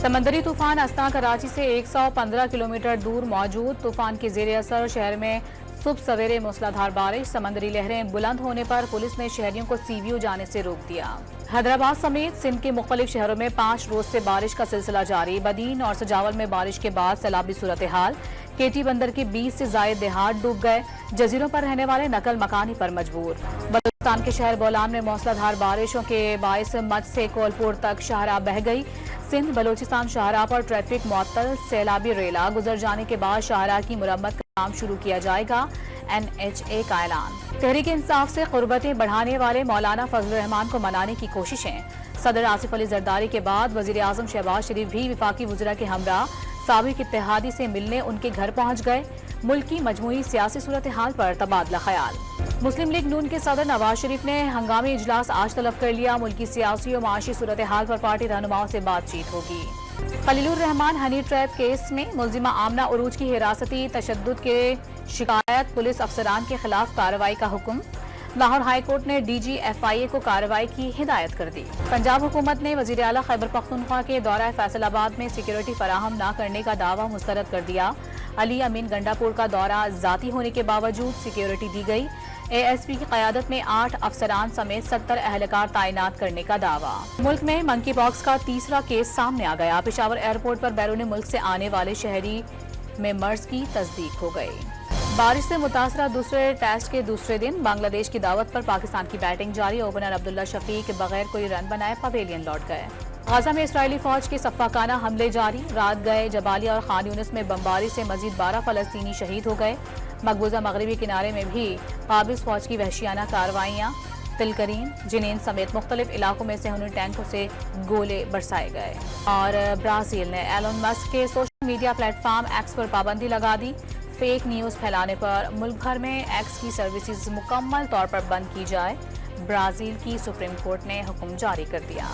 سمندری طوفان اسنا کراچی سے 115 کلومیٹر دور موجود طوفان کے زیر اثر شہر میں صبح سویرے موسلادھار بارش، سمندری لہریں بلند ہونے پر پولیس نے شہریوں کو سی ویو جانے سے روک دیا۔ حیدرآباد سمیت سندھ کے مختلف شہروں میں 5 روز سے بارش کا سلسلہ جاری، بدین اور سجاول میں بارش کے بعد سیلابی صورتحال، کیٹی بندر کے 20 سے زائد دیہات ڈوب گئے، جزیروں پر رہنے والے نقل مکانی پر مجبور۔ بلوچستان کے شہر بولان میں موسلادھار بارشوں کے باعث مچھ سے کولپور تک شاہراہ بہہ گئی، سندھ بلوچستان شاہراہ پر ٹریفک معطل، سیلابی ریلا گزر جانے کے بعد شاہراہ کی مرمت کا کام شروع کیا جائے گا، NHA کا اعلان۔ تحریک انصاف سے قربتیں بڑھانے والے مولانا فضل الرحمان کو منانے کی کوششیں، صدر آصف علی زرداری کے بعد وزیر اعظم شہباز شریف بھی وفاقی وزراء کے ہمراہ سابق اتحادی سے ملنے ان کے گھر پہنچ گئے، ملک کی مجموعی سیاسی صورتحال پر تبادلہ خیال۔ مسلم لیگ نون کے صدر نواز شریف نے ہنگامی اجلاس آج طلب کر لیا، ملکی سیاسی و معاشی صورتحال پر پارٹی رہنماؤں سے بات چیت ہوگی۔ خلیل الرحمان ہنی ٹریپ کیس میں ملزمہ آمنہ عروج کی حراستی تشدد کے شکایت، پولیس افسران کے خلاف کارروائی کا حکم، لاہور ہائی کورٹ نے DG/FIA کو کارروائی کی ہدایت کر دی۔ پنجاب حکومت نے وزیر اعلیٰ خیبر پختونخوا کے دورہ فیصل آباد میں سیکیورٹی فراہم نہ کرنے کا دعویٰ مسترد کر دیا، علی امین گنڈا پور کا دورہ ذاتی ہونے کے باوجود سیکیورٹی دی گئی، ASP کی قیادت میں 8 افسران سمیت 70 اہلکار تعینات کرنے کا دعویٰ۔ ملک میں منکی پاکس کا تیسرا کیس سامنے آ گیا، پشاور ایئرپورٹ پر بیرون ملک سے آنے والے شہری میں مرض کی تصدیق ہو گئی۔ بارش سے متاثرہ دوسرے ٹیسٹ کے دوسرے دن بنگلہ دیش کی دعوت پر پاکستان کی بیٹنگ جاری، اوپنر عبداللہ شفیق بغیر کوئی رن بنائے پویلین لوٹ گئے۔ غزہ میں اسرائیلی فوج کے سفاکانہ حملے جاری، رات گئے جبالیہ اور خان یونس میں بمباری سے مزید 12 فلسطینی شہید ہو گئے، مقبوضہ مغربی کنارے میں بھی قابض فوج کی وحشیانہ کارروائیاں، تلکرین، جنین سمیت مختلف علاقوں میں صہیونی ٹینکوں سے گولے برسائے گئے۔ اور برازیل نے ایلون مسک کے social media platform X پر پابندی لگا دی، فیک نیوز پھیلانے پر ملک بھر میں ایکس کی سروسز مکمل طور پر بند کی جائے، برازیل کی سپریم کورٹ نے حکم جاری کر دیا۔